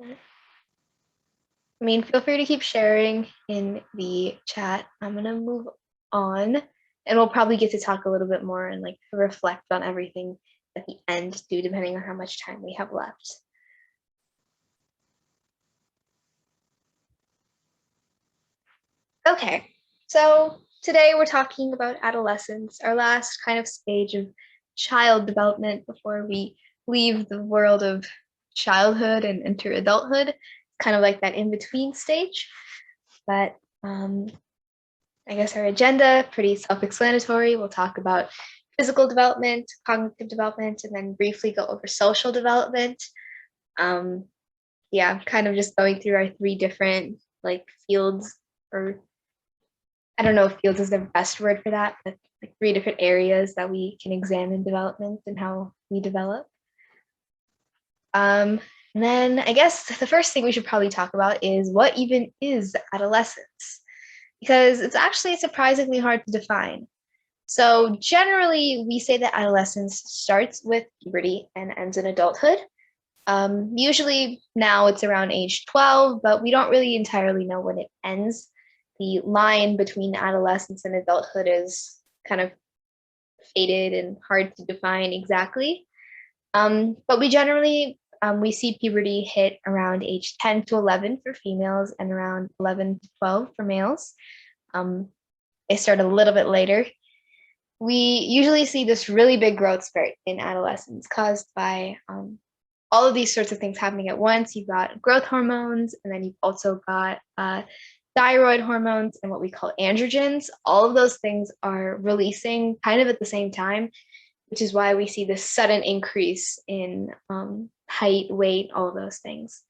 I mean, feel free to keep sharing in the chat. I'm gonna move on, and we'll probably get to talk a little bit more and like reflect on everything at the end, too, depending on how much time we have left. Okay, so today we're talking about adolescence, our last kind of stage of child development before we leave the world of childhood and enter adulthood, kind of like that in-between stage. But I guess our agenda, pretty self-explanatory. We'll talk about physical development, cognitive development, and then briefly go over social development. Yeah, kind of just going through our three different like fields, or I don't know if fields is the best word for that, but like three different areas that we can examine development and how we develop. And then I guess the first thing we should probably talk about is what even is adolescence? Because it's actually surprisingly hard to define. So generally, we say that adolescence starts with puberty and ends in adulthood. Usually now it's around age 12, but we don't really entirely know when it ends. The line between adolescence and adulthood is kind of faded and hard to define exactly. But we generally we see puberty hit around age 10 to 11 for females and around 11 to 12 for males. They start a little bit later. We usually see this really big growth spurt in adolescence caused by all of these sorts of things happening at once. You've got growth hormones, and then you've also got thyroid hormones and what we call androgens. All of those things are releasing kind of at the same time, which is why we see this sudden increase in height, weight, all of those things.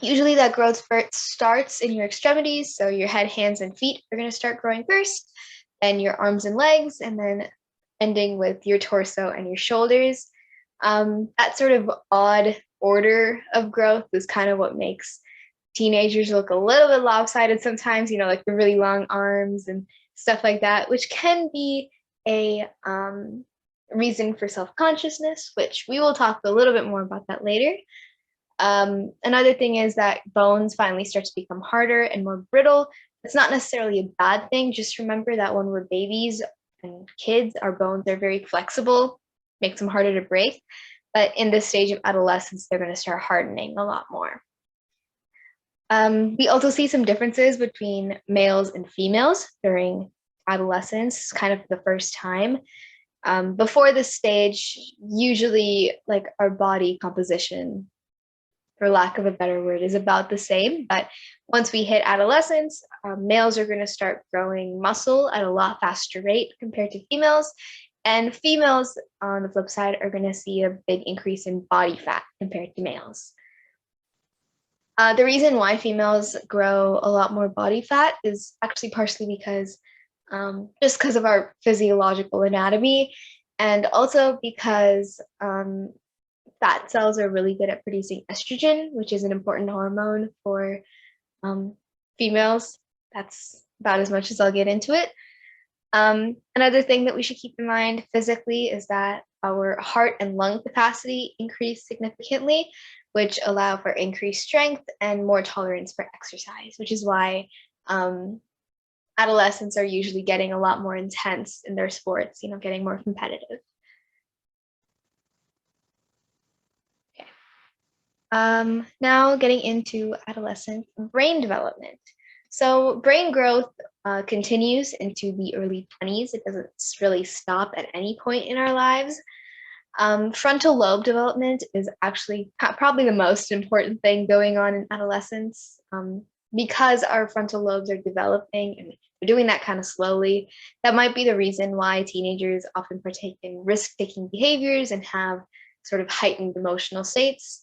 Usually that growth spurt starts in your extremities, so your head, hands, and feet are going to start growing first, then your arms and legs, and then ending with your torso and your shoulders. That sort of odd order of growth is kind of what makes teenagers look a little bit lopsided sometimes, you know, like the really long arms and stuff like that, which can be a reason for self-consciousness, which we will talk a little bit more about that later. Another thing is that bones finally start to become harder and more brittle. It's not necessarily a bad thing. Just remember that when we're babies and kids, our bones are very flexible, makes them harder to break. But in this stage of adolescence, they're going to start hardening a lot more. We also see some differences between males and females during adolescence, kind of the first time. Before this stage, usually like our body composition, for lack of a better word, is about the same. But once we hit adolescence, males are going to start growing muscle at a lot faster rate compared to females. And females, on the flip side, are going to see a big increase in body fat compared to males. The reason why females grow a lot more body fat is actually partially because just because of our physiological anatomy, and also because fat cells are really good at producing estrogen, which is an important hormone for females. That's about as much as I'll get into it. Another thing that we should keep in mind physically is that our heart and lung capacity increase significantly, which allow for increased strength and more tolerance for exercise, which is why adolescents are usually getting a lot more intense in their sports, you know, getting more competitive. Now getting into adolescent brain development. So brain growth continues into the early 20s. It doesn't really stop at any point in our lives. Frontal lobe development is actually probably the most important thing going on in adolescence. Because our frontal lobes are developing and we're doing that kind of slowly, that might be the reason why teenagers often partake in risk-taking behaviors and have sort of heightened emotional states.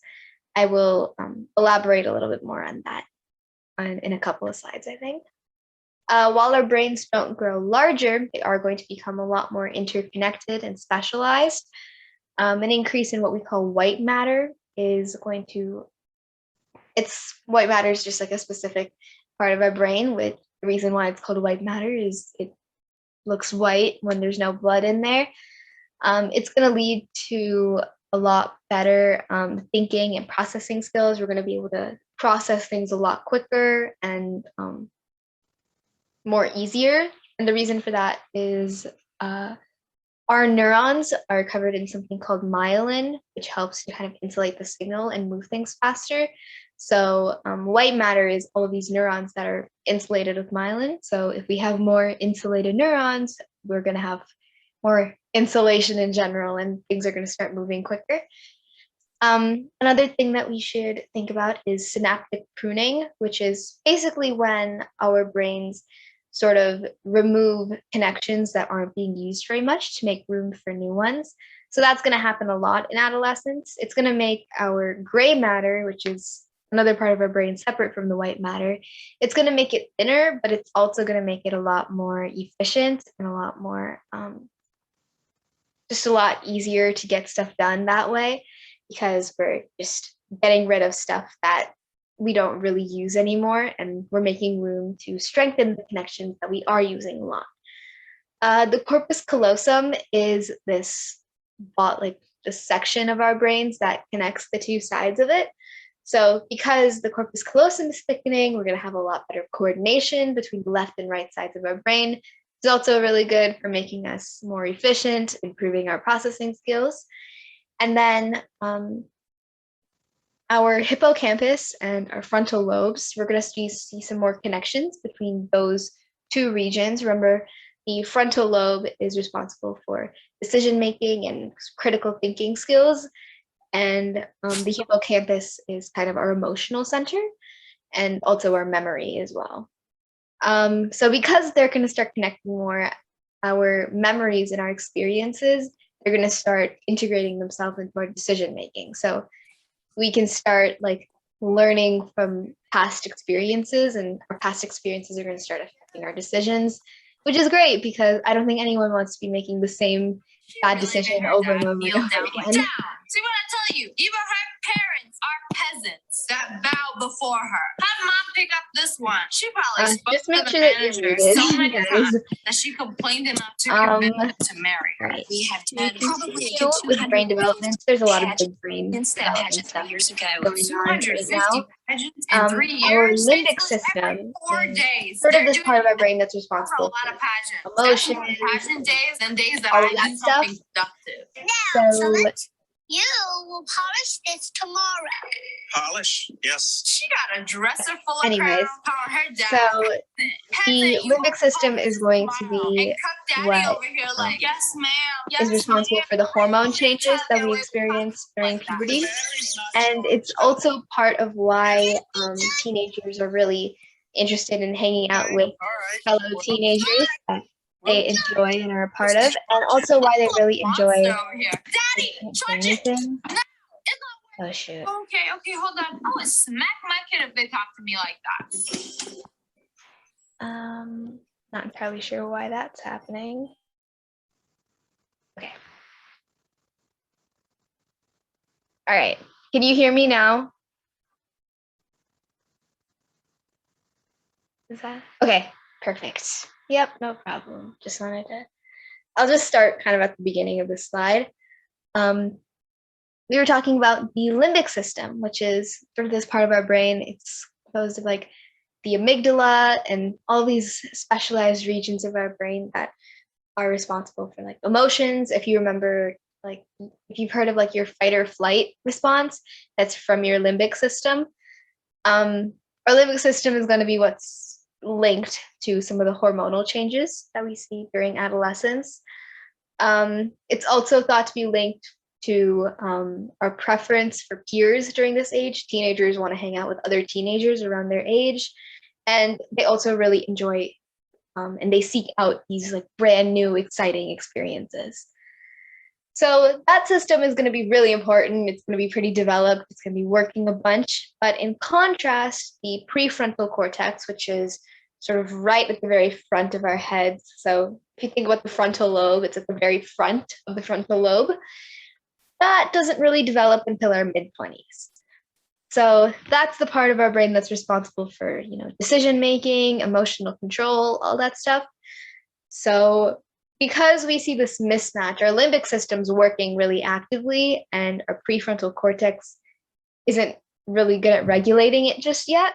I will elaborate a little bit more on that in a couple of slides, I think. While our brains don't grow larger, they are going to become a lot more interconnected and specialized. An increase in what we call white matter is going to, white matter is just like a specific part of our brain, which the reason why it's called white matter is it looks white when there's no blood in there. It's going to lead to a lot better thinking and processing skills. We're going to be able to process things a lot quicker and more easier. And the reason for that is our neurons are covered in something called myelin, which helps to kind of insulate the signal and move things faster. So white matter is all of these neurons that are insulated with myelin. So if we have more insulated neurons, we're going to have more insulation in general, and things are going to start moving quicker. Another thing that we should think about is synaptic pruning, which is basically when our brains sort of remove connections that aren't being used very much to make room for new ones. So that's going to happen a lot in adolescence. It's going to make our gray matter, which is another part of our brain separate from the white matter, it's going to make it thinner, but it's also going to make it a lot more efficient and a lot more, just a lot easier to get stuff done that way, because we're just getting rid of stuff that we don't really use anymore, and we're making room to strengthen the connections that we are using a lot. The corpus callosum is this section of our brains that connects the two sides of it. So because the corpus callosum is thickening, we're going to have a lot better coordination between the left and right sides of our brain. It's also really good for making us more efficient, improving our processing skills. And then our hippocampus and our frontal lobes, we're going to see some more connections between those two regions. Remember, the frontal lobe is responsible for decision-making and critical thinking skills. And the hippocampus is kind of our emotional center and also our memory as well. So because they're going to start connecting more, our memories and our experiences, they're going to start integrating themselves into our decision-making. So we can start learning from past experiences, and our past experiences are going to start affecting our decisions, which is great because I don't think anyone wants to be making the same bad decision over and over again. See what I tell you? Even her parents are peasants that bow before her. Have mom pick up this one. She probably spoke just make to sure the that you're manager muted, so many times that she complained enough to convince to marry her. Right. We have probably with brain development. There's a lot of big brain development stuff going on right now. In 3 years, our limbic system is sort of this part of our brain that's responsible for emotions, pageant days and days that all I of that do stuff. something productive. So you will polish this tomorrow. Polish? Yes. She got a dresser full of anyways, power. Her dad. so the limbic system is going to be what over here like, yes, ma'am. Yes, is responsible for the hormone changes that we experience during puberty. And it's also part of why teenagers are really interested in hanging out with fellow teenagers that they enjoy and are a part of, and also why they really enjoy anything. Oh shoot. Okay, hold on. I would smack my kid if they talk to me like that. Not entirely sure why that's happening. Okay. All right. Can you hear me now? Is that okay? Perfect. Yep, no problem. Just wanted to. I'll just start kind of at the beginning of this slide. We were talking about the limbic system, which is sort of this part of our brain. It's composed of the amygdala and all these specialized regions of our brain that are responsible for emotions. If you remember, if you've heard of your fight or flight response, that's from your limbic system. Our limbic system is going to be what's linked to some of the hormonal changes that we see during adolescence. It's also thought to be linked to our preference for peers during this age. Teenagers want to hang out with other teenagers around their age, and they also really enjoy and they seek out these brand new exciting experiences. So that system is going to be really important. It's going to be pretty developed. It's going to be working a bunch. But in contrast, the prefrontal cortex, which is sort of right at the very front of our heads. So if you think about the frontal lobe, it's at the very front of the frontal lobe. That doesn't really develop until our mid-20s. So that's the part of our brain that's responsible for, decision-making, emotional control, all that stuff. So because we see this mismatch, our limbic system's working really actively and our prefrontal cortex isn't really good at regulating it just yet.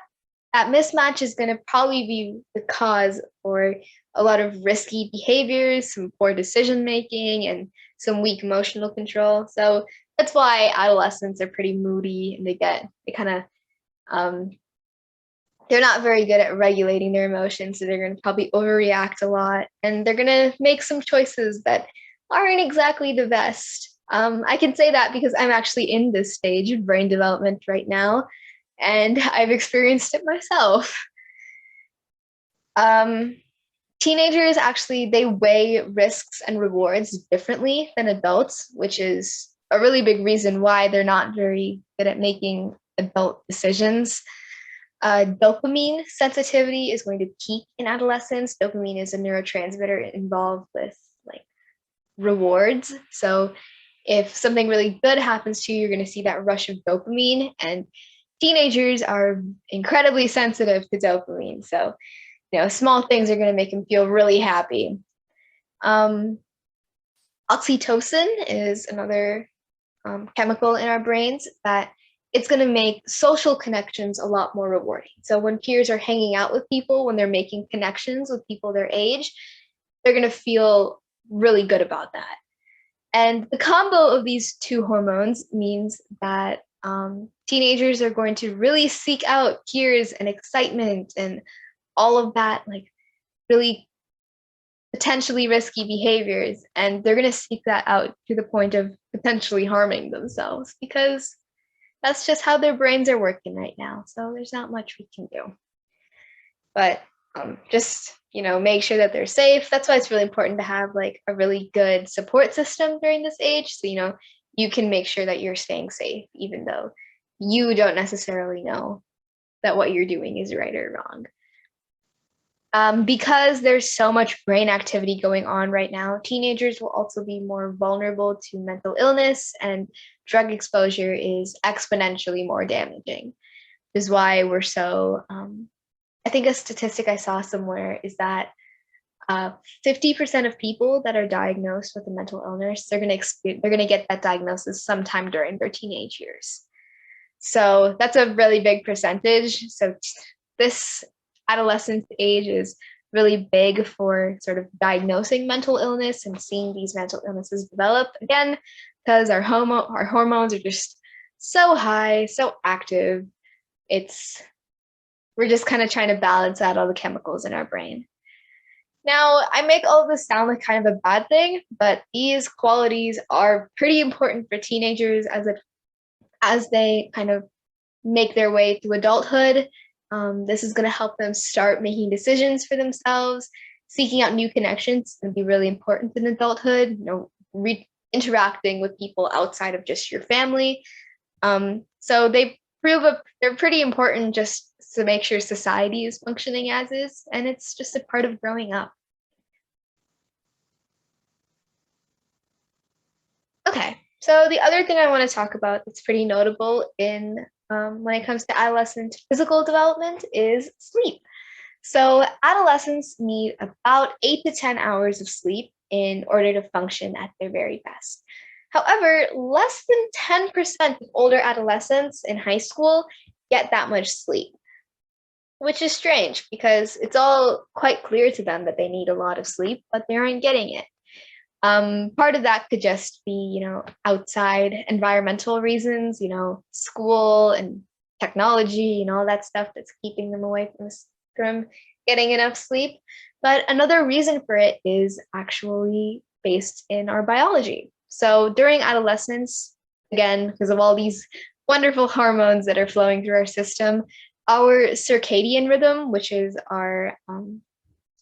That mismatch is going to probably be the cause for a lot of risky behaviors, some poor decision making, and some weak emotional control. So that's why adolescents are pretty moody and they kind of they're not very good at regulating their emotions, so they're going to probably overreact a lot, and they're going to make some choices that aren't exactly the best. I can say that because I'm actually in this stage of brain development right now, and I've experienced it myself. Teenagers actually, they weigh risks and rewards differently than adults, which is a really big reason why they're not very good at making adult decisions. Dopamine sensitivity is going to peak in adolescence. Dopamine is a neurotransmitter involved with like rewards. So if something really good happens to you, you're going to see that rush of dopamine, and teenagers are incredibly sensitive to dopamine. So, small things are going to make them feel really happy. Oxytocin is another chemical in our brains that it's going to make social connections a lot more rewarding. So when peers are hanging out with people, when they're making connections with people their age, they're going to feel really good about that. And the combo of these two hormones means that teenagers are going to really seek out peers and excitement and all of that, like really potentially risky behaviors. And they're going to seek that out to the point of potentially harming themselves because that's just how their brains are working right now. So there's not much we can do. But just, make sure that they're safe. That's why it's really important to have like a really good support system during this age. So, you can make sure that you're staying safe, even though you don't necessarily know that what you're doing is right or wrong. Because there's so much brain activity going on right now, teenagers will also be more vulnerable to mental illness, and drug exposure is exponentially more damaging. Which is why we're so, I think a statistic I saw somewhere is that 50% of people that are diagnosed with a mental illness, they're going to get that diagnosis sometime during their teenage years. So that's a really big percentage. So this adolescent age is really big for sort of diagnosing mental illness and seeing these mental illnesses develop again, because our hormones are just so high, so active. We're just kind of trying to balance out all the chemicals in our brain. Now, I make all of this sound like kind of a bad thing, but these qualities are pretty important for teenagers as they kind of make their way through adulthood. This is going to help them start making decisions for themselves. Seeking out new connections is going to be really important in adulthood. Interacting with people outside of just your family. So they're pretty important just to make sure society is functioning as is, and it's just a part of growing up. Okay, so the other thing I want to talk about that's pretty notable in when it comes to adolescent physical development is sleep. So adolescents need about 8 to 10 hours of sleep in order to function at their very best. However, less than 10% of older adolescents in high school get that much sleep, which is strange because it's all quite clear to them that they need a lot of sleep, but they aren't getting it. Part of that could just be, outside environmental reasons, school and technology and all that stuff that's keeping them away from getting enough sleep. But another reason for it is actually based in our biology. So during adolescence, again, because of all these wonderful hormones that are flowing through our system, our circadian rhythm, which is our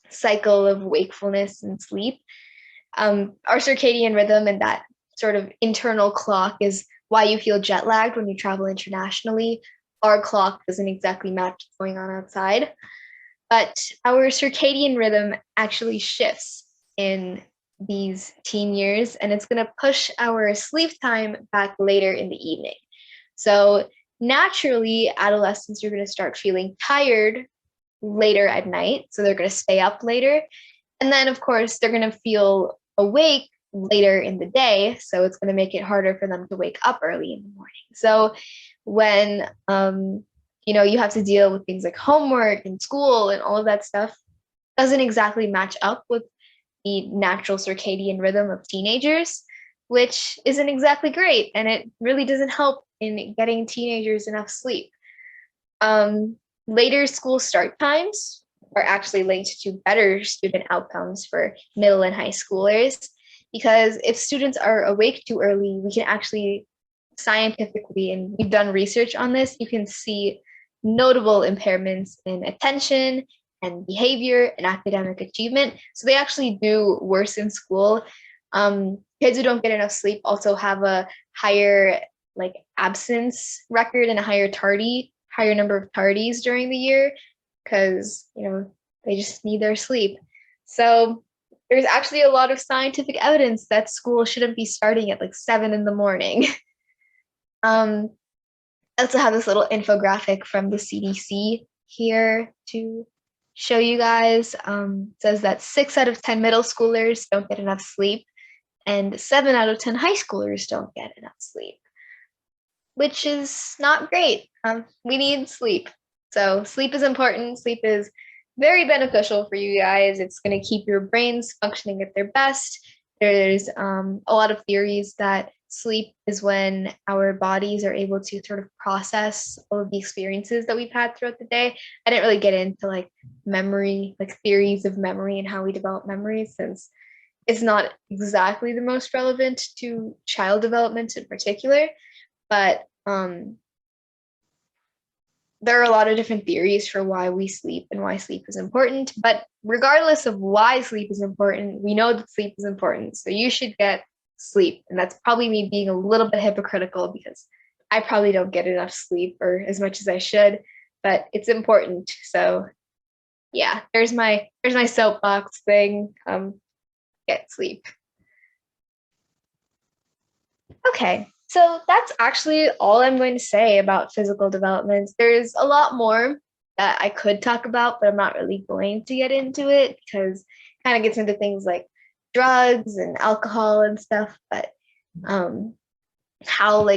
cycle of wakefulness and sleep, our circadian rhythm and that sort of internal clock is why you feel jet lagged when you travel internationally. Our clock doesn't exactly match what's going on outside, but our circadian rhythm actually shifts in these teen years, and it's going to push our sleep time back later in the evening. So naturally, adolescents are going to start feeling tired later at night, so they're going to stay up later. And then, of course, they're going to feel awake later in the day. So it's going to make it harder for them to wake up early in the morning. So when, you have to deal with things like homework and school and all of that stuff, doesn't exactly match up with the natural circadian rhythm of teenagers, which isn't exactly great. And it really doesn't help in getting teenagers enough sleep. Later school start times are actually linked to better student outcomes for middle and high schoolers, because if students are awake too early, we can actually scientifically, and we've done research on this, you can see notable impairments in attention and behavior and academic achievement. So they actually do worse in school. Kids who don't get enough sleep also have a higher absence record and a higher number of tardies during the year, because they just need their sleep. So there's actually a lot of scientific evidence that school shouldn't be starting at 7 in the morning. I also have this little infographic from the CDC here to show you guys. It says that 6 out of 10 middle schoolers don't get enough sleep, and 7 out of 10 high schoolers don't get enough sleep, which is not great. We need sleep. So sleep is important. Sleep is very beneficial for you guys. It's going to keep your brains functioning at their best. There's a lot of theories that sleep is when our bodies are able to sort of process all of the experiences that we've had throughout the day. I didn't really get into memory, theories of memory and how we develop memories, since it's not exactly the most relevant to child development in particular. But there are a lot of different theories for why we sleep and why sleep is important. But regardless of why sleep is important, we know that sleep is important. So you should get sleep. And that's probably me being a little bit hypocritical, because I probably don't get enough sleep, or as much as I should, but it's important. So yeah, there's my soapbox thing. Get sleep. Okay. So that's actually all I'm going to say about physical development. There's a lot more that I could talk about, but I'm not really going to get into it, because it kind of gets into things like drugs and alcohol and stuff, but how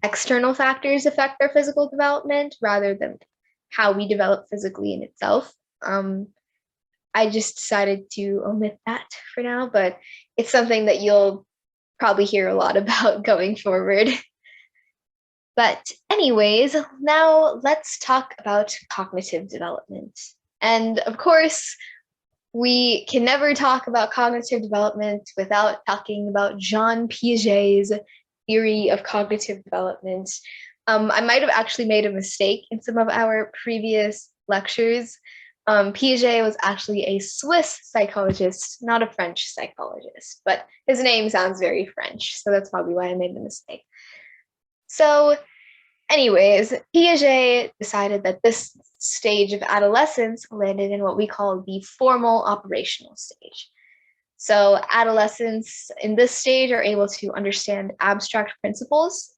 external factors affect our physical development rather than how we develop physically in itself. I just decided to omit that for now, but it's something that you'll probably hear a lot about going forward. But anyways, now let's talk about cognitive development. And of course, we can never talk about cognitive development without talking about Jean Piaget's theory of cognitive development. I might have actually made a mistake in some of our previous lectures. Piaget was actually a Swiss psychologist, not a French psychologist, but his name sounds very French, so that's probably why I made the mistake. So anyways, Piaget decided that this stage of adolescence landed in what we call the formal operational stage. So adolescents in this stage are able to understand abstract principles.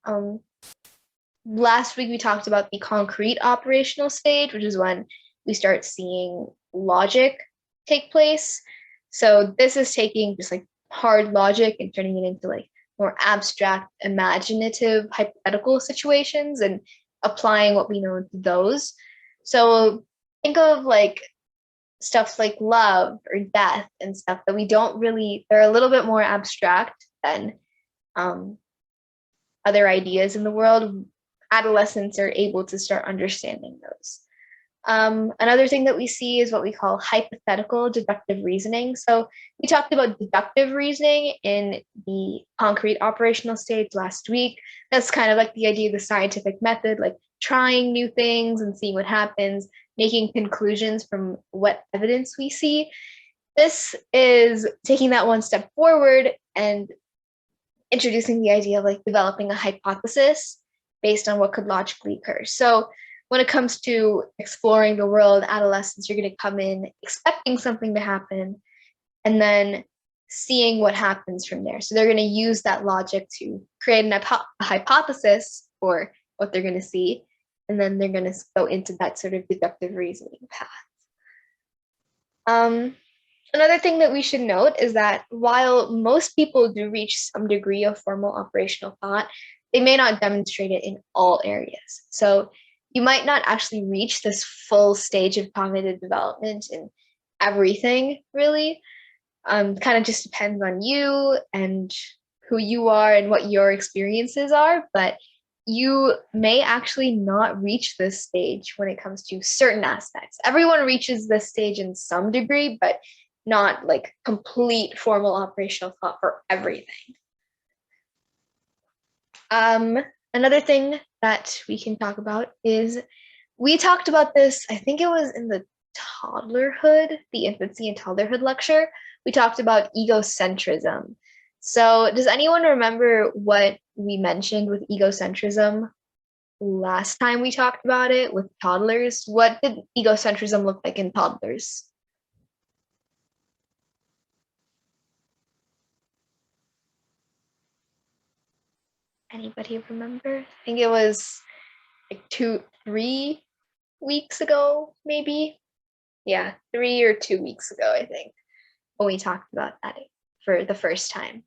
Last week we talked about the concrete operational stage, which is when we start seeing logic take place. So this is taking just hard logic and turning it into more abstract, imaginative, hypothetical situations and applying what we know to those. So think of stuff like love or death and stuff that we don't really, they're a little bit more abstract than other ideas in the world. Adolescents are able to start understanding those. Another thing that we see is what we call hypothetical deductive reasoning. So we talked about deductive reasoning in the concrete operational stage last week. That's kind of the idea of the scientific method, trying new things and seeing what happens, making conclusions from what evidence we see. This is taking that one step forward and introducing the idea of developing a hypothesis based on what could logically occur. So when it comes to exploring the world, adolescents are going to come in expecting something to happen and then seeing what happens from there. So they're going to use that logic to create a hypothesis for what they're going to see, and then they're going to go into that sort of deductive reasoning path. Another thing that we should note is that while most people do reach some degree of formal operational thought, they may not demonstrate it in all areas. So you might not actually reach this full stage of cognitive development in everything, really. Kind of just depends on you and who you are and what your experiences are, but you may actually not reach this stage when it comes to certain aspects. Everyone reaches this stage in some degree, but not like complete formal operational thought for everything. Another thing that we can talk about is we talked about this, I think it was in the Toddlerhood, the Infancy and Toddlerhood lecture. We talked about egocentrism. So, does anyone remember what we mentioned with egocentrism last time we talked about it with toddlers? What did egocentrism look like in toddlers? Anybody remember? I think it was like 3 weeks ago, maybe. Yeah, 3 or 2 weeks ago, I think, when we talked about that for the first time.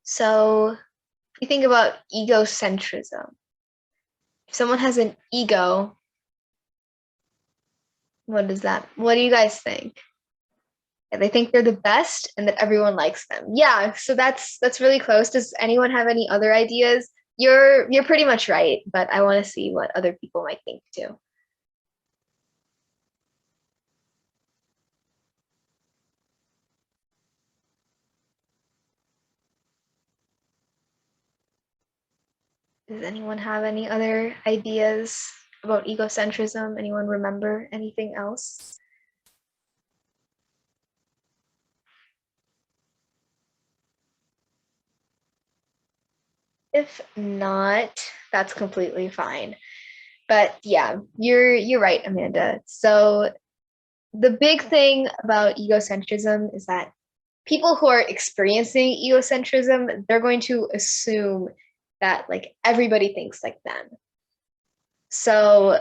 So if you think about egocentrism, if someone has an ego, what do you guys think? Yeah, they think they're the best and that everyone likes them. Yeah, so that's really close. Does anyone have any other ideas? You're pretty much right, but I want to see what other people might think too. Does anyone have any other ideas about egocentrism? Anyone remember anything else? If not, that's completely fine. But yeah, you're right, Amanda. So the big thing about egocentrism is that people who are experiencing egocentrism, they're going to assume that like everybody thinks like them. So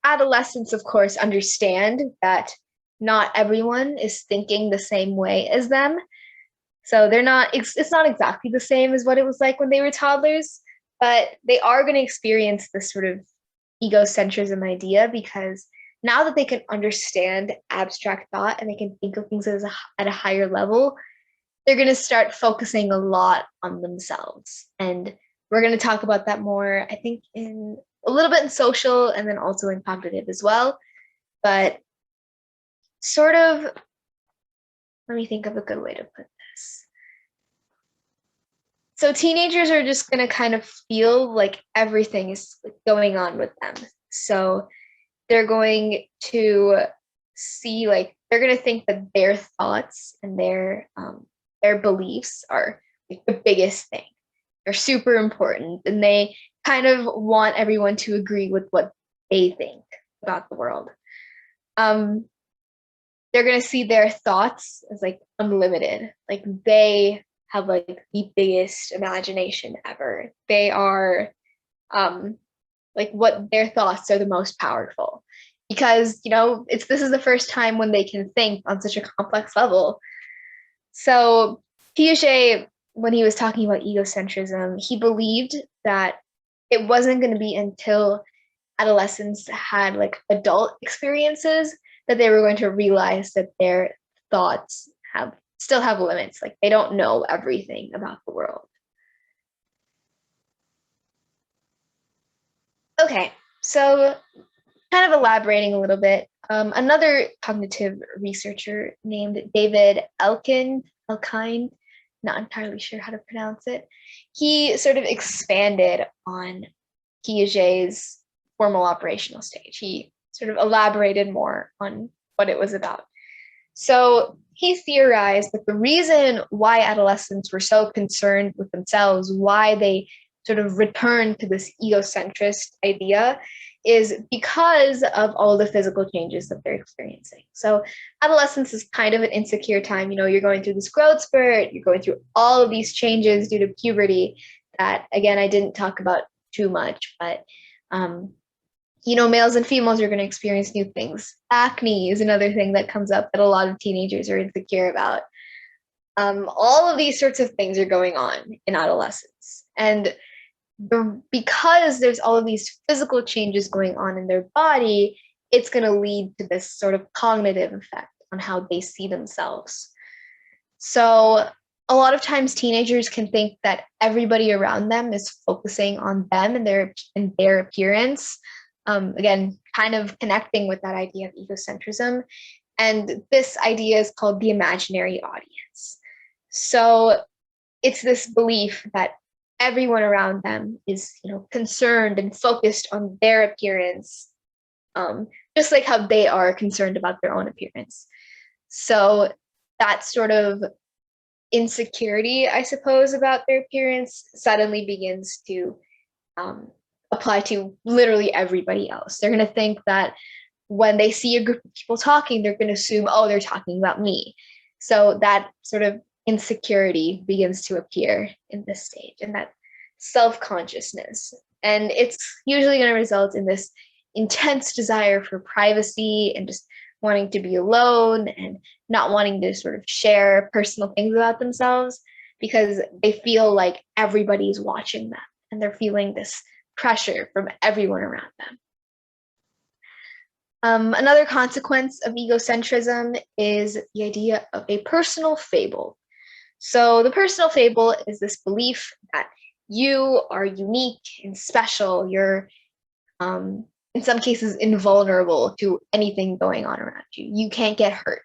adolescents, of course, understand that not everyone is thinking the same way as them. So they're not, it's not exactly the same as what it was like when they were toddlers, but they are going to experience this sort of egocentrism idea because now that they can understand abstract thought and they can think of things at a higher level, they're going to start focusing a lot on themselves. And we're going to talk about that more, I think, in a little bit in social and then also in cognitive as well. But sort of, let me think of a good way to put this. So teenagers are just going to kind of feel like everything is going on with them. So they're going to see like they're going to think that their thoughts and their beliefs are like the biggest thing. They're super important, and they kind of want everyone to agree with what they think about the world. They're going to see their thoughts as like unlimited. Like they have like the biggest imagination ever. They are like what their thoughts are the most powerful because this is the first time when they can think on such a complex level. So Piaget, when he was talking about egocentrism, he believed that it wasn't going to be until adolescents had like adult experiences that they were going to realize that their thoughts still have limits. Like they don't know everything about the world. Okay, so kind of elaborating a little bit, another cognitive researcher named David Elkind, not entirely sure how to pronounce it, he sort of expanded on Piaget's formal operational stage. He sort of elaborated more on what it was about. So he theorized that the reason why adolescents were so concerned with themselves, why they sort of returned to this egocentrist idea, is because of all the physical changes that they're experiencing. So adolescence is kind of an insecure time. You're going through this growth spurt, you're going through all of these changes due to puberty that, again, I didn't talk about too much, but Males and females are going to experience new things. Acne is another thing that comes up that a lot of teenagers are insecure about. All of these sorts of things are going on in adolescence. And because there's all of these physical changes going on in their body, it's going to lead to this sort of cognitive effect on how they see themselves. So a lot of times teenagers can think that everybody around them is focusing on them and their appearance. Again, kind of connecting with that idea of egocentrism. And this idea is called the imaginary audience. So it's this belief that everyone around them is, concerned and focused on their appearance, just like how they are concerned about their own appearance. So that sort of insecurity, I suppose, about their appearance suddenly begins to apply to literally everybody else. They're going to think that when they see a group of people talking, they're going to assume, oh, they're talking about me. So that sort of insecurity begins to appear in this stage, and that self-consciousness. And it's usually going to result in this intense desire for privacy and just wanting to be alone and not wanting to sort of share personal things about themselves because they feel like everybody's watching them and they're feeling this pressure from everyone around them. Another consequence of egocentrism is the idea of a personal fable. So the personal fable is this belief that you are unique and special. You're, in some cases, invulnerable to anything going on around you. You can't get hurt.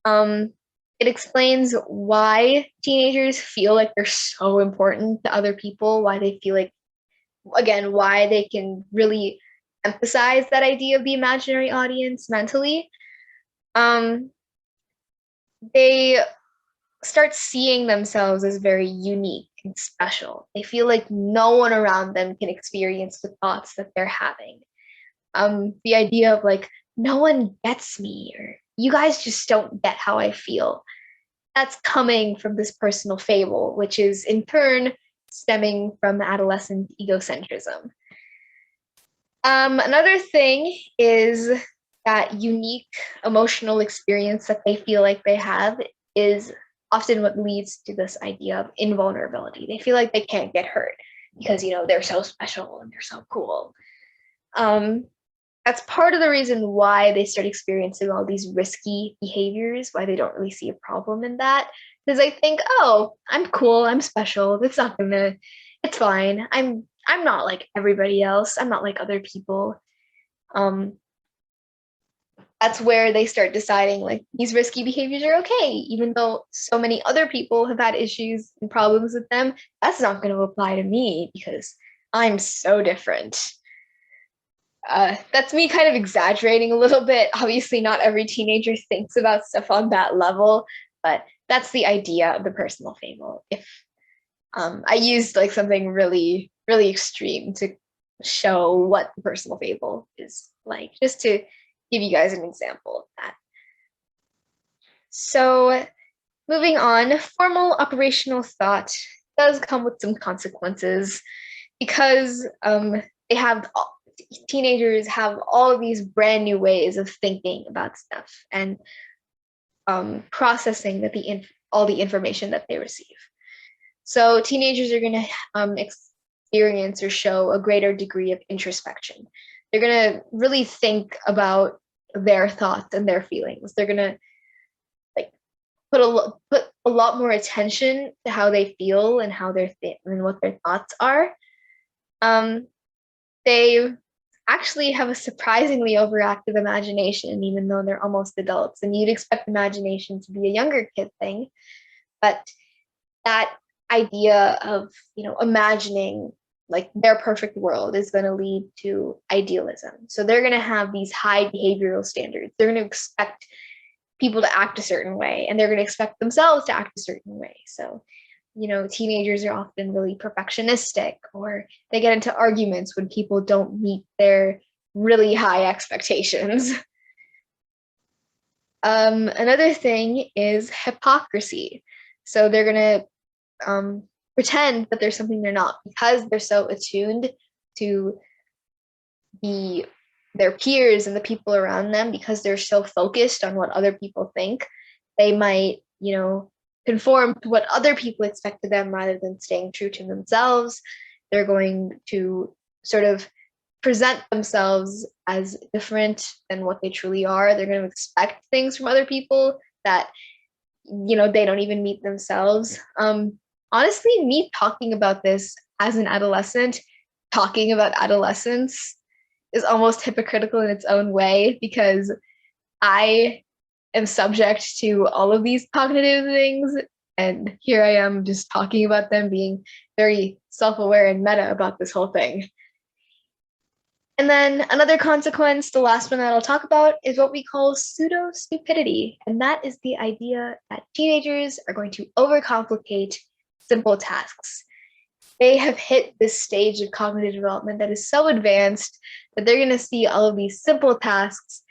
It explains why teenagers feel like they're so important to other people, why they feel like, again, why they can really emphasize that idea of the imaginary audience mentally. They start seeing themselves as very unique and special. They feel like no one around them can experience the thoughts that they're having. The idea of like, no one gets me, or you guys just don't get how I feel. That's coming from this personal fable, which is in turn stemming from adolescent egocentrism. Another thing is that unique emotional experience that they feel like they have is often what leads to this idea of invulnerability. They feel like they can't get hurt because, they're so special and they're so cool. That's part of the reason why they start experiencing all these risky behaviors, why they don't really see a problem in that. Because they think, oh, I'm cool, I'm special. It's fine. I'm not like everybody else. I'm not like other people. That's where they start deciding like these risky behaviors are okay, even though so many other people have had issues and problems with them. That's not going to apply to me because I'm so different. That's me kind of exaggerating a little bit. Obviously, not every teenager thinks about stuff on that level, but that's the idea of the personal fable. If I used like something really, really extreme to show what the personal fable is like, just to give you guys an example of that. So moving on, formal operational thought does come with some consequences because teenagers have all of these brand new ways of thinking about stuff and processing all the information that they receive. So teenagers are going to experience or show a greater degree of introspection. They're going to really think about their thoughts and their feelings. They're going to like put a lot more attention to how they feel and how and what their thoughts are. They actually have a surprisingly overactive imagination, even though they're almost adults. And you'd expect imagination to be a younger kid thing, but that idea of imagining like their perfect world is going to lead to idealism. So they're going to have these high behavioral standards. They're going to expect people to act a certain way, and they're going to expect themselves to act a certain way. So, teenagers are often really perfectionistic, or they get into arguments when people don't meet their really high expectations. Another thing is hypocrisy. So they're going to pretend that there's something they're not because they're so attuned to their peers and the people around them, because they're so focused on what other people think, they might, conform to what other people expect of them rather than staying true to themselves. They're going to sort of present themselves as different than what they truly are. They're going to expect things from other people that, they don't even meet themselves. Honestly, me talking about this as an adolescent, talking about adolescence is almost hypocritical in its own way, because I am subject to all of these cognitive things. And here I am just talking about them, being very self-aware and meta about this whole thing. And then another consequence, the last one that I'll talk about, is what we call pseudo-stupidity. And that is the idea that teenagers are going to overcomplicate simple tasks. They have hit this stage of cognitive development that is so advanced that they're going to see all of these simple tasks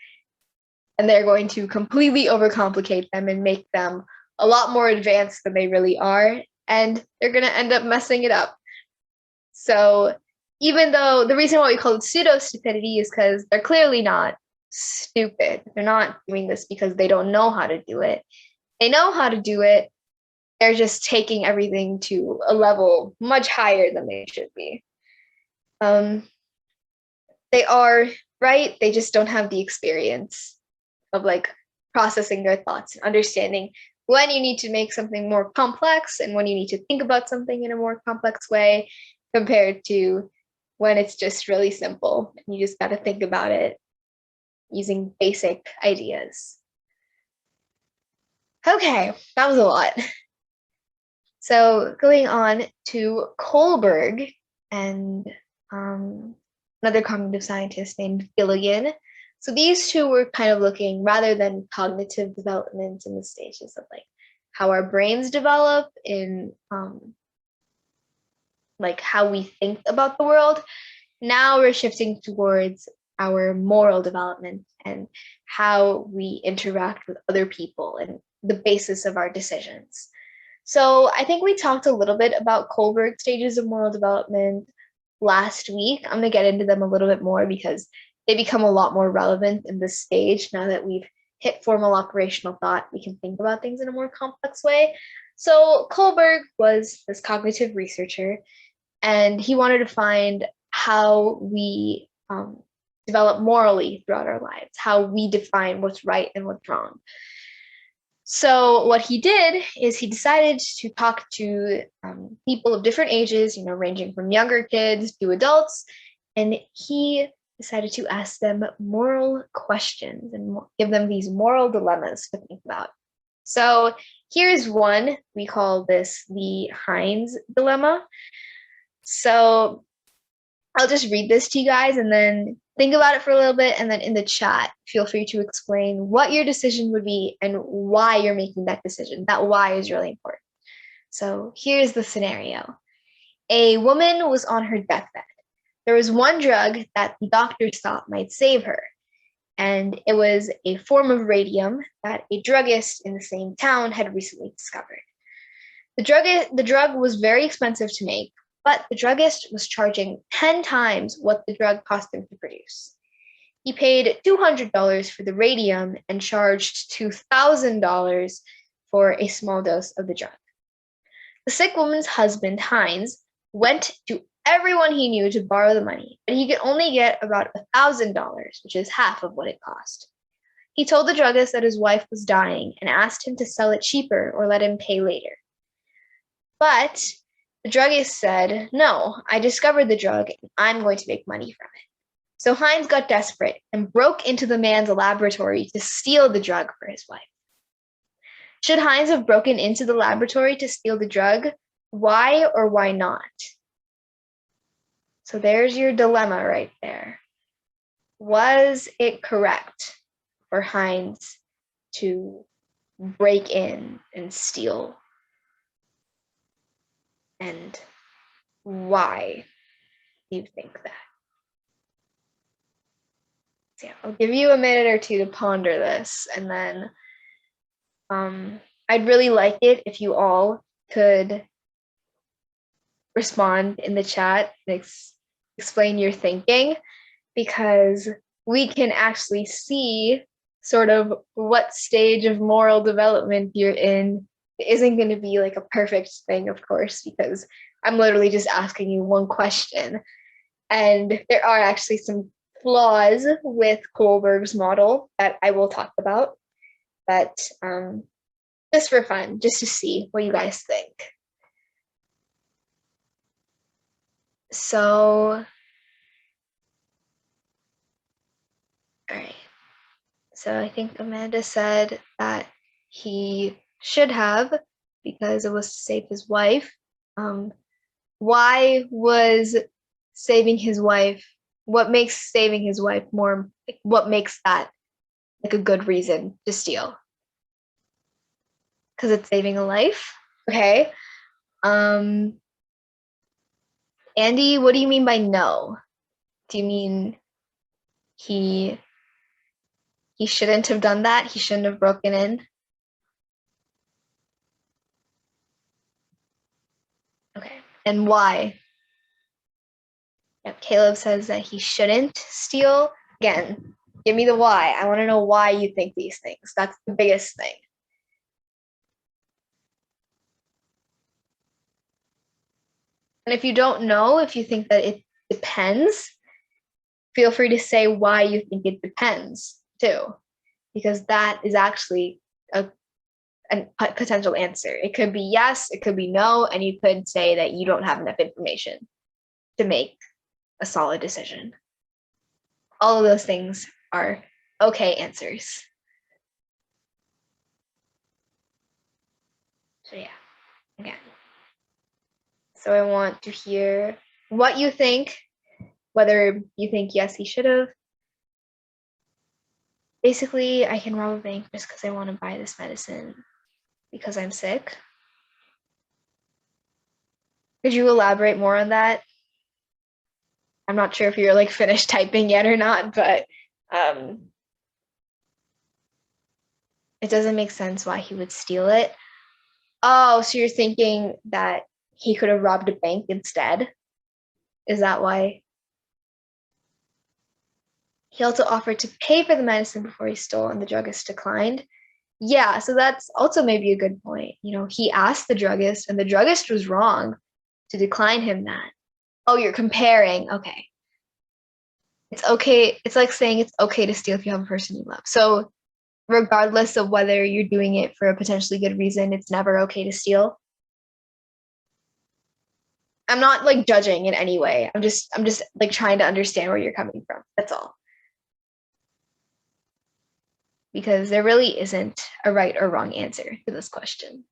and they're going to completely overcomplicate them and make them a lot more advanced than they really are. And they're going to end up messing it up. So even though the reason why we call it pseudo-stupidity is because they're clearly not stupid. They're not doing this because they don't know how to do it. They know how to do it. They're just taking everything to a level much higher than they should be. They are right. They just don't have the experience of processing their thoughts and understanding when you need to make something more complex and when you need to think about something in a more complex way compared to when it's just really simple and you just got to think about it using basic ideas. Okay, that was a lot. So going on to Kohlberg and another cognitive scientist named Gilligan. So these two were kind of looking, rather than cognitive development in the stages of how our brains develop in how we think about the world. Now we're shifting towards our moral development and how we interact with other people and the basis of our decisions. So I think we talked a little bit about Kohlberg stages of moral development last week. I'm going to get into them a little bit more because they become a lot more relevant in this stage. Now that we've hit formal operational thought, we can think about things in a more complex way. So Kohlberg was this cognitive researcher, and he wanted to find how we develop morally throughout our lives, how we define what's right and what's wrong. So what he did is he decided to talk to people of different ages, ranging from younger kids to adults, and he decided to ask them moral questions and give them these moral dilemmas to think about. So here's one. We call this the Heinz dilemma. So I'll just read this to you guys and then think about it for a little bit, and then in the chat, feel free to explain what your decision would be and why you're making that decision. That why is really important. So here's the scenario. A woman was on her deathbed. There was one drug that the doctors thought might save her, and it was a form of radium that a druggist in the same town had recently discovered. The drug was very expensive to make, but the druggist was charging 10 times what the drug cost him to produce. He paid $200 for the radium and charged $2,000 for a small dose of the drug. The sick woman's husband, Heinz, went to everyone he knew to borrow the money, but he could only get about $1,000, which is half of what it cost. He told the druggist that his wife was dying and asked him to sell it cheaper or let him pay later. But the druggist said, "No, I discovered the drug and I'm going to make money from it." So Heinz got desperate and broke into the man's laboratory to steal the drug for his wife. Should Heinz have broken into the laboratory to steal the drug? Why or why not? So there's your dilemma right there. Was it correct for Heinz to break in and steal? And why do you think that? So yeah, I'll give you a minute or two to ponder this, and then I'd really like it if you all could respond in the chat and explain your thinking, because we can actually see sort of what stage of moral development you're in. It isn't going to be like a perfect thing, of course, because I'm literally just asking you one question. And there are actually some flaws with Kohlberg's model that I will talk about, but just for fun, just to see what you guys think. So, all right. So I think Amanda said that he should have because it was to save his wife. Why was saving his wife? What makes saving his wife more? What makes that like a good reason to steal? Because it's saving a life. Okay. Andy, what do you mean by no? Do you mean he shouldn't have done that? He shouldn't have broken in? Okay. And why? Yep, Caleb says that he shouldn't steal. Again, give me the why. I want to know why you think these things. That's the biggest thing. And if you don't know, if you think that it depends, feel free to say why you think it depends too, because that is actually a potential answer. It could be yes, it could be no, and you could say that you don't have enough information to make a solid decision. All of those things are okay answers. So yeah, again. So I want to hear what you think, whether you think yes, he should have. Basically, I can rob a bank just because I want to buy this medicine because I'm sick. Could you elaborate more on that? I'm not sure if you're like finished typing yet or not, but it doesn't make sense why he would steal it. Oh, so you're thinking that he could have robbed a bank instead? Is that why? He also offered to pay for the medicine before he stole, and the druggist declined. Yeah, so that's also maybe a good point. You know, he asked the druggist, and the druggist was wrong to decline him that. Oh, you're comparing. Okay. It's okay. It's like saying it's okay to steal if you have a person you love. So, regardless of whether you're doing it for a potentially good reason, it's never okay to steal. I'm not like judging in any way. I'm just like trying to understand where you're coming from. That's all. Because there really isn't a right or wrong answer to this question.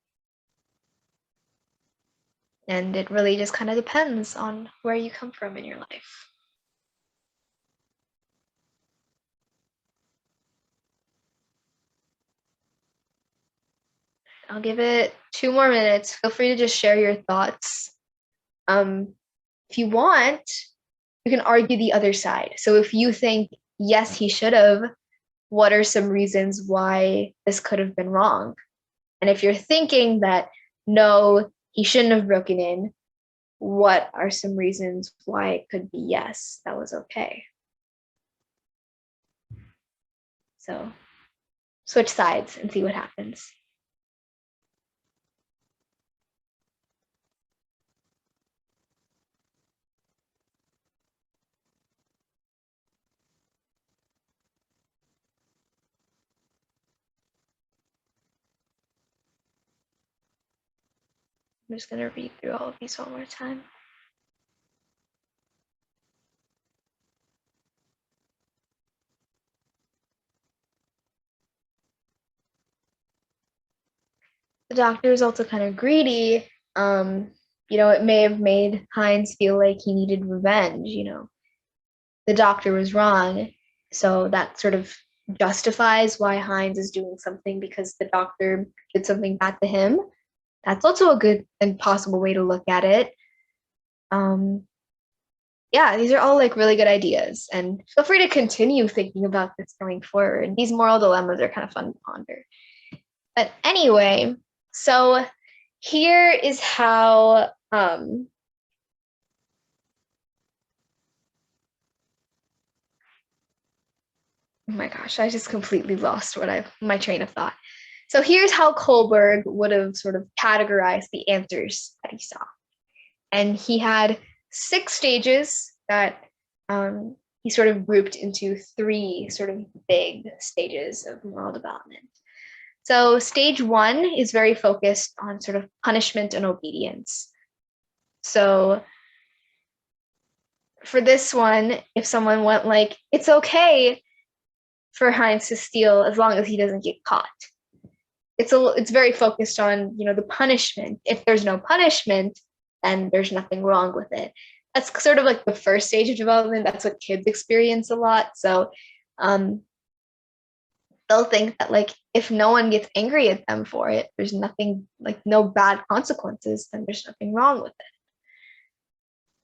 And it really just kind of depends on where you come from in your life. I'll give it 2 more minutes. Feel free to just share your thoughts. If you want, you can argue the other side. So if you think, yes, he should have, what are some reasons why this could have been wrong? And if you're thinking that, no, he shouldn't have broken in, what are some reasons why it could be yes, that was okay? So switch sides and see what happens. I'm just going to read through all of these one more time. The doctor is also kind of greedy. It may have made Hines feel like he needed revenge. The doctor was wrong. So that sort of justifies why Hines is doing something because the doctor did something bad to him. That's also a good and possible way to look at it. Yeah, these are all like really good ideas. And feel free to continue thinking about this going forward. These moral dilemmas are kind of fun to ponder. But anyway, so here is how Oh my gosh, I just completely lost my train of thought. So here's how Kohlberg would have sort of categorized the answers that he saw. And he had 6 stages that he sort of grouped into 3 sort of big stages of moral development. So stage 1 is very focused on sort of punishment and obedience. So for this one, if someone went like, it's okay for Heinz to steal as long as he doesn't get caught. It's very focused on, the punishment. If there's no punishment, then there's nothing wrong with it. That's sort of like the first stage of development. That's what kids experience a lot. So they'll think that like if no one gets angry at them for it, there's nothing, like no bad consequences, then there's nothing wrong with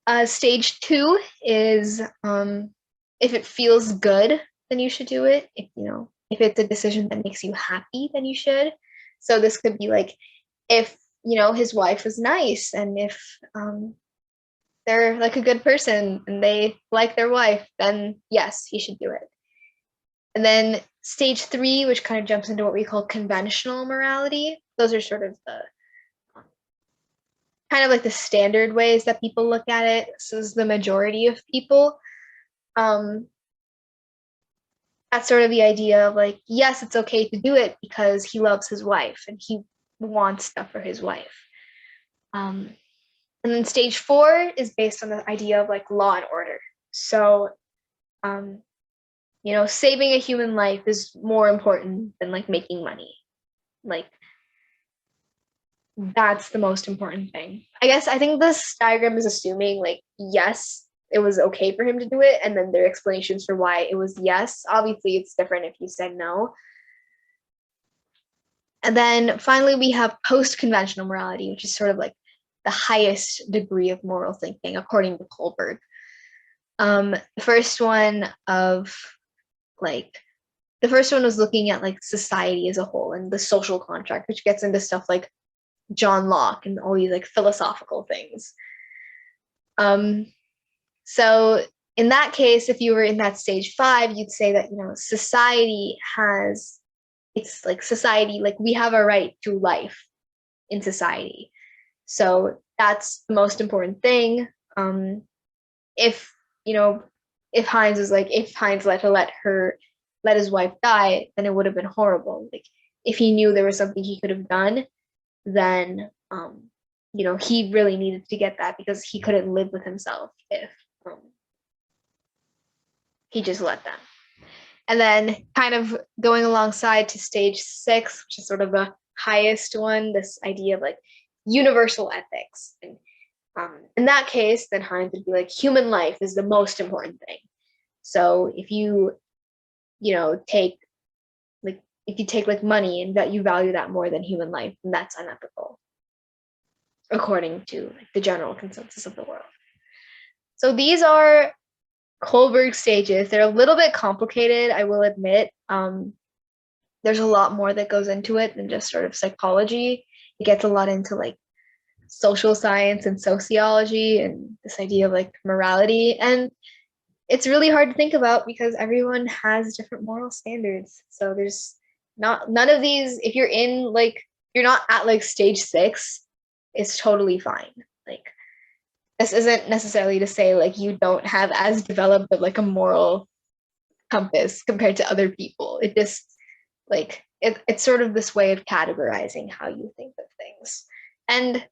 it. Stage 2 is if it feels good, then you should do it. If it's a decision that makes you happy, then you should. So this could be like if his wife is nice, and if they're like a good person and they like their wife, then yes, he should do it. And then stage 3, which kind of jumps into what we call conventional morality. Those are sort of the kind of like the standard ways that people look at it. This is the majority of people. That's sort of the idea of like, yes, it's okay to do it because he loves his wife and he wants stuff for his wife. And then stage 4 is based on the idea of like law and order. So, saving a human life is more important than like making money. Like, that's the most important thing. I think this diagram is assuming like, yes, it was okay for him to do it, and then there are explanations for why it was yes. Obviously, it's different if you said no. And then finally, we have post-conventional morality, which is sort of like the highest degree of moral thinking, according to Kohlberg. The first one was looking at like society as a whole and the social contract, which gets into stuff like John Locke and all these like philosophical things. So in that case, if you were in that stage 5, you'd say that, society, like we have a right to life in society. So that's the most important thing. If Heinz was like, if Heinz let his wife die, then it would have been horrible. Like if he knew there was something he could have done, then he really needed to get that because he couldn't live with himself if he just let them. And then kind of going alongside to stage 6, which is sort of the highest one, this idea of like universal ethics. And in that case, then Heinz would be like, human life is the most important thing. So if you take like money and that you value that more than human life, then that's unethical, according to like the general consensus of the world. So these are Kohlberg stages. They're a little bit complicated, I will admit. There's a lot more that goes into it than just sort of psychology. It gets a lot into like social science and sociology and this idea of like morality. And it's really hard to think about because everyone has different moral standards. So there's none of these, if you're not at like stage 6, it's totally fine. Like this isn't necessarily to say like you don't have as developed of like a moral compass compared to other people. It just like it's sort of this way of categorizing how you think of things. And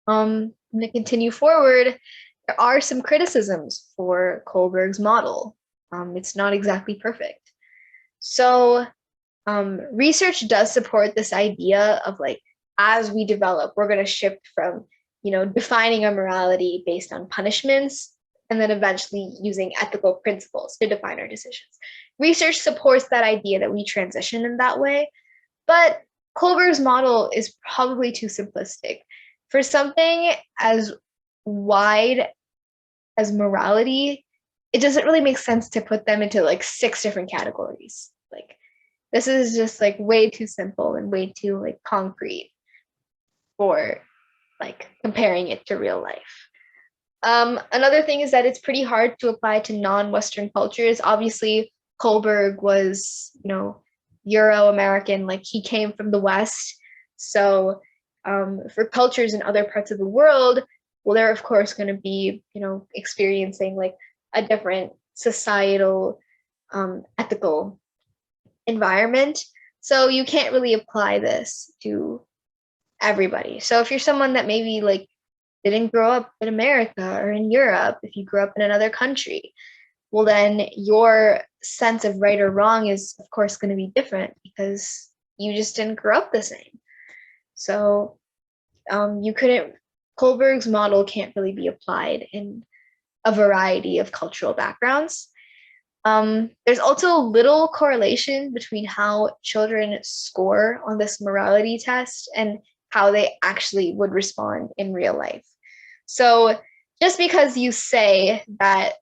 I'm going to continue forward. There are some criticisms for Kohlberg's model. It's not exactly perfect. So research does support this idea of like, as we develop, we're going to shift from, defining our morality based on punishments and then eventually using ethical principles to define our decisions. Research supports that idea that we transition in that way, but Kohlberg's model is probably too simplistic. For something as wide as morality, it doesn't really make sense to put them into like 6 different categories. Like this is just like way too simple and way too like concrete for like comparing it to real life. Another thing is that it's pretty hard to apply to non-Western cultures. Obviously, Kohlberg was, Euro-American, like he came from the West. So for cultures in other parts of the world, well, they're of course going to be, experiencing like a different societal, ethical environment. So you can't really apply this to everybody. So if you're someone that maybe like didn't grow up in America or in Europe, if you grew up in another country, well, then your sense of right or wrong is, of course, going to be different because you just didn't grow up the same. So you couldn't, Kohlberg's model can't really be applied in a variety of cultural backgrounds. There's also little correlation between how children score on this morality test and how they actually would respond in real life. So just because you say that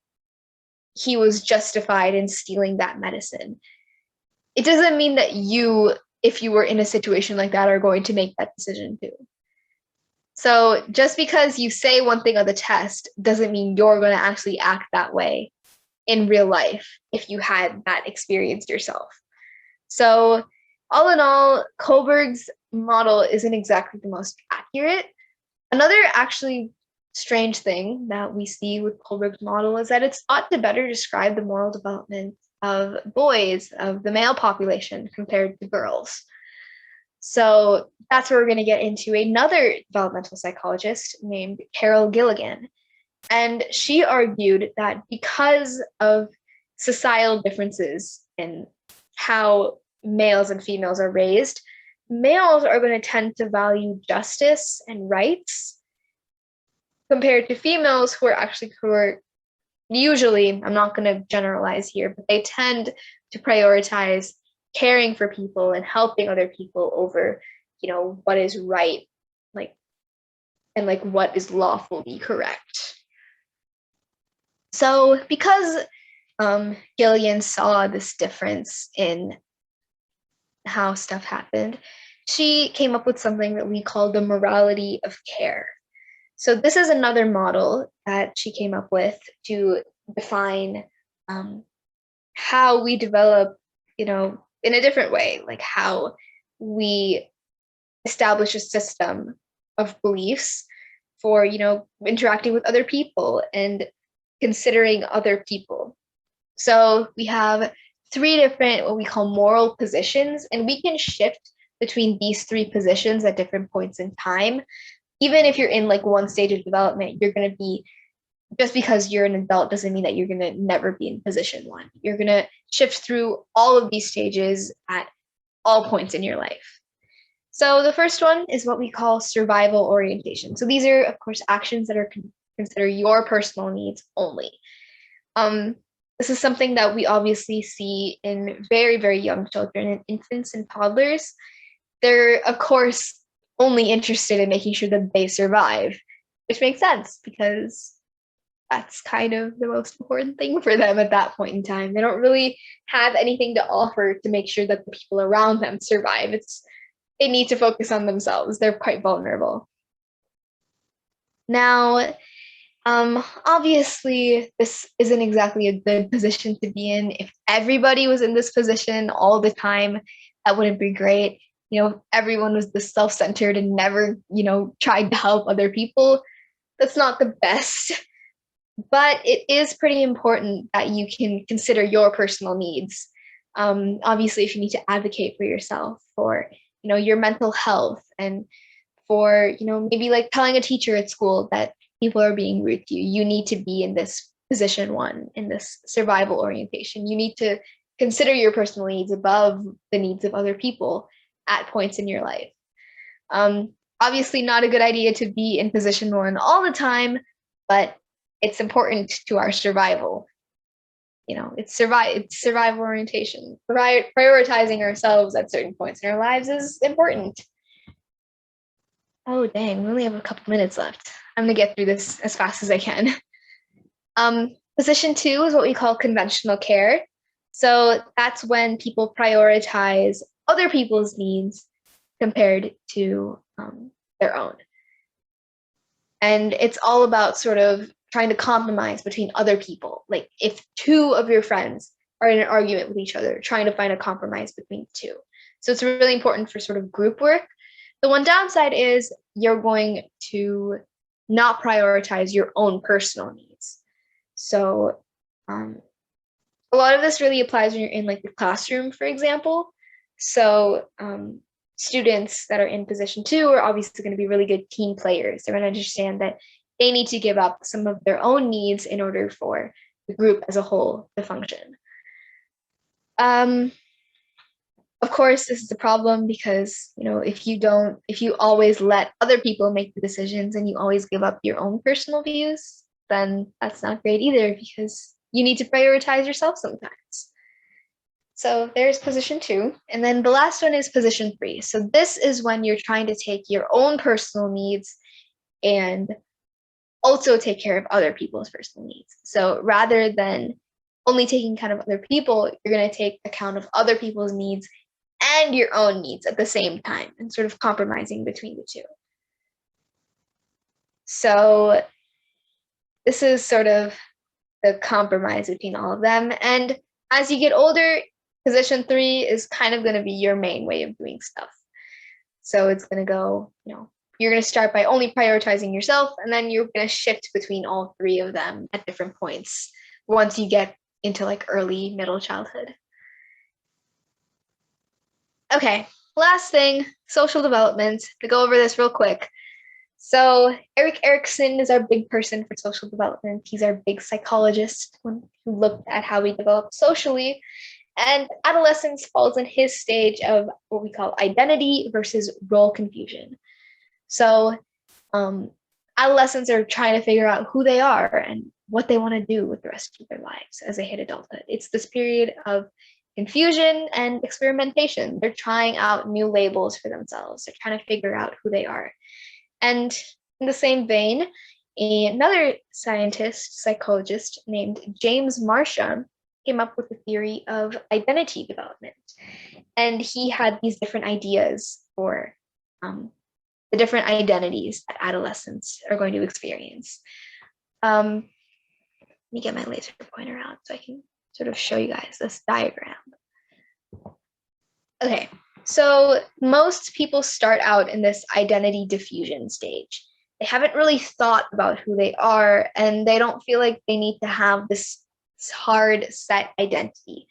he was justified in stealing that medicine, it doesn't mean that you, if you were in a situation like that, are going to make that decision too. So just because you say one thing on the test doesn't mean you're going to actually act that way in real life if you had that experience yourself. So all in all, Kohlberg's model isn't exactly the most accurate. Another actually strange thing that we see with Kohlberg's model is that it's thought to better describe the moral development of boys, of the male population, compared to girls. So that's where we're going to get into another developmental psychologist named Carol Gilligan. And she argued that because of societal differences in how males and females are raised, males are going to tend to value justice and rights compared to females who are usually, I'm not going to generalize here, but they tend to prioritize caring for people and helping other people over, what is right, and what is lawfully correct. So because Gillian saw this difference in how stuff happened, she came up with something that we call the morality of care. So this is another model that she came up with to define how we develop, in a different way, like how we establish a system of beliefs for, interacting with other people and considering other people. So we have 3 different, what we call moral positions, and we can shift between these 3 positions at different points in time. Even if you're in one stage of development, you're going to be, just because you're an adult doesn't mean that you're going to never be in position 1. You're going to shift through all of these stages at all points in your life. So the first one is what we call survival orientation. So these are, of course, actions that are consider your personal needs only. This is something that we obviously see in very, very young children, in infants and toddlers. They're, of course, only interested in making sure that they survive, which makes sense because that's kind of the most important thing for them at that point in time. They don't really have anything to offer to make sure that the people around them survive. They need to focus on themselves. They're quite vulnerable. Now, obviously, this isn't exactly a good position to be in. If everybody was in this position all the time, that wouldn't be great. Everyone was this self-centered and never, tried to help other people. That's not the best. But it is pretty important that you can consider your personal needs. Obviously, if you need to advocate for yourself, for, your mental health, and for, maybe telling a teacher at school that people are being rude to you, you need to be in this position 1, in this survival orientation. You need to consider your personal needs above the needs of other people at points in your life. Obviously not a good idea to be in position 1 all the time, but it's important to our survival. It's survival orientation. Prioritizing ourselves at certain points in our lives is important. Oh, dang, we only have a couple minutes left. I'm gonna get through this as fast as I can. Position 2 is what we call conventional care. So that's when people prioritize other people's needs compared to their own. And it's all about sort of trying to compromise between other people. Like if 2 of your friends are in an argument with each other, trying to find a compromise between the two. So it's really important for sort of group work. The one downside is you're going to not prioritize your own personal needs. So a lot of this really applies when you're in like the classroom, for example. So students that are in position 2 are obviously going to be really good team players. They're going to understand that they need to give up some of their own needs in order for the group as a whole to function. Of course, this is a problem because, if you always let other people make the decisions and you always give up your own personal views, then that's not great either, because you need to prioritize yourself sometimes. So there's position 2. And then the last one is position 3. So this is when you're trying to take your own personal needs and also take care of other people's personal needs. So rather than only taking account of other people, you're going to take account of other people's needs and your own needs at the same time, and sort of compromising between the two. So this is sort of the compromise between all of them. And as you get older, position 3 is kind of going to be your main way of doing stuff. So it's going to go, you're going to start by only prioritizing yourself, and then you're going to shift between all 3 of them at different points once you get into like early middle childhood. Okay, last thing, social development. To go over this real quick. So Erik Erikson is our big person for social development. He's our big psychologist who looked at how we develop socially. And adolescence falls in his stage of what we call identity versus role confusion. So adolescents are trying to figure out who they are and what they want to do with the rest of their lives as they hit adulthood. It's this period of confusion and experimentation. They're trying out new labels for themselves. They're trying to figure out who they are. And in the same vein, another psychologist named James Marsham came up with the theory of identity development. And he had these different ideas for the different identities that adolescents are going to experience. Let me get my laser pointer out so I can sort of show you guys this diagram. Okay, so most people start out in this identity diffusion stage. They haven't really thought about who they are, and they don't feel like they need to have this hard set identity.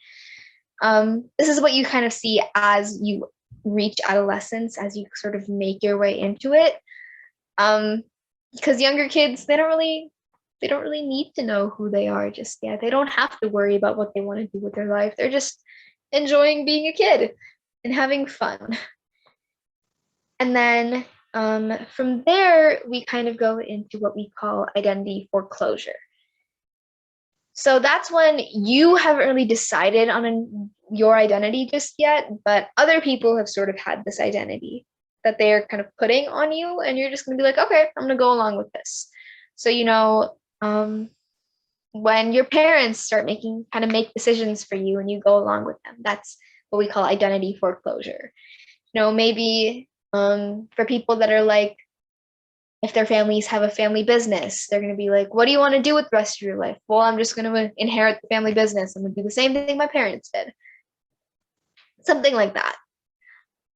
This is what you kind of see as you reach adolescence, as you sort of make your way into it. Because younger kids, they don't really need to know who they are just yet. They don't have to worry about what they want to do with their life. They're just enjoying being a kid and having fun. And then from there, we kind of go into what we call identity foreclosure. So that's when you haven't really decided on your identity just yet, but other people have sort of had this identity that they're kind of putting on you, and you're just going to be like, okay, I'm going to go along with this. So, when your parents start make decisions for you and you go along with them, that's what we call identity foreclosure. Maybe for people that are like, if their families have a family business, they're going to be like, what do you want to do with the rest of your life? Well, I'm just going to inherit the family business. I'm going to do the same thing my parents did. Something like that.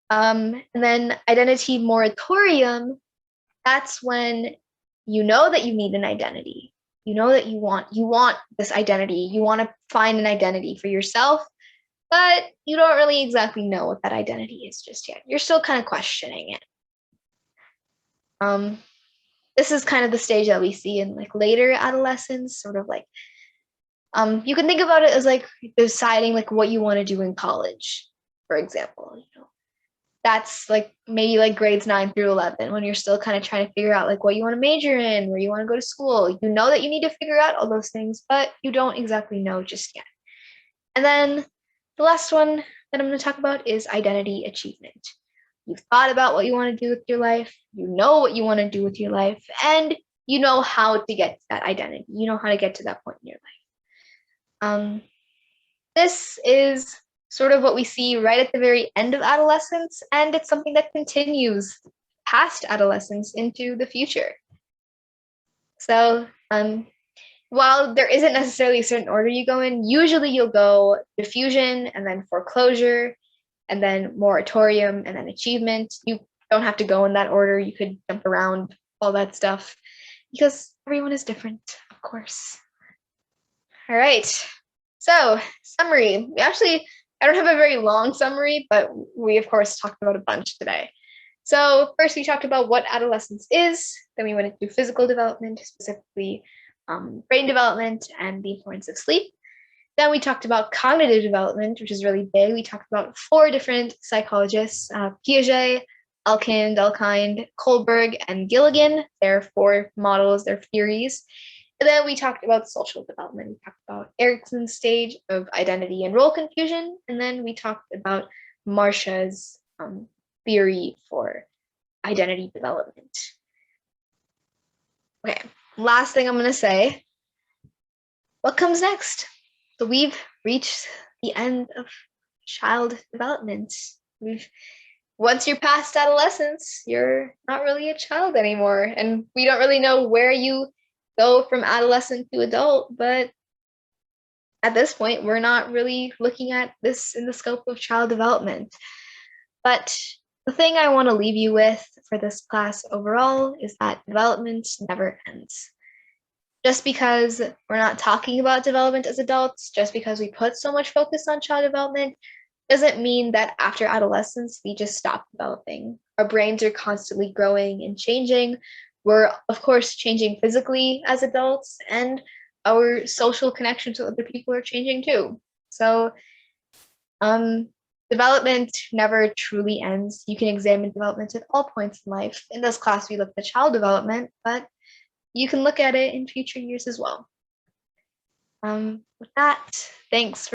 And then identity moratorium, that's when you know that you need an identity. You know that you want this identity. You want to find an identity for yourself, but you don't really exactly know what that identity is just yet. You're still kind of questioning it. This is kind of the stage that we see in like later adolescence, sort of like, you can think about it as like deciding like what you want to do in college, for example. That's like maybe like grades 9 through 11, when you're still kind of trying to figure out like what you want to major in, where you want to go to school. You know that you need to figure out all those things, but you don't exactly know just yet. And then the last one that I'm going to talk about is identity achievement. You've thought about what you want to do with your life, you know what you want to do with your life, and you know how to get to that identity. You know how to get to that point in your life. This is sort of what we see right at the very end of adolescence, and it's something that continues past adolescence into the future. So while there isn't necessarily a certain order you go in, usually you'll go diffusion and then foreclosure and then moratorium and then achievement. You don't have to go in that order. You could jump around all that stuff because everyone is different, of course. All right. So, summary. I don't have a very long summary, but we, of course, talked about a bunch today. So, first, we talked about what adolescence is. Then, we went into physical development, specifically brain development and the importance of sleep. Then, we talked about cognitive development, which is really big. We talked about 4 different psychologists Piaget, Elkind, Kohlberg, and Gilligan. Their 4 models, their theories. And then we talked about social development. We talked about Erikson's stage of identity and role confusion. And then we talked about Marcia's theory for identity development. Okay, last thing I'm going to say. What comes next? So we've reached the end of child development. Once you're past adolescence, you're not really a child anymore. And we don't really know where you go from adolescent to adult, but at this point, we're not really looking at this in the scope of child development. But the thing I want to leave you with for this class overall is that development never ends. Just because we're not talking about development as adults, just because we put so much focus on child development, doesn't mean that after adolescence, we just stop developing. Our brains are constantly growing and changing. We're, of course, changing physically as adults, and our social connections with other people are changing too. So, development never truly ends. You can examine development at all points in life. In this class, we looked at child development, but you can look at it in future years as well. With that, thanks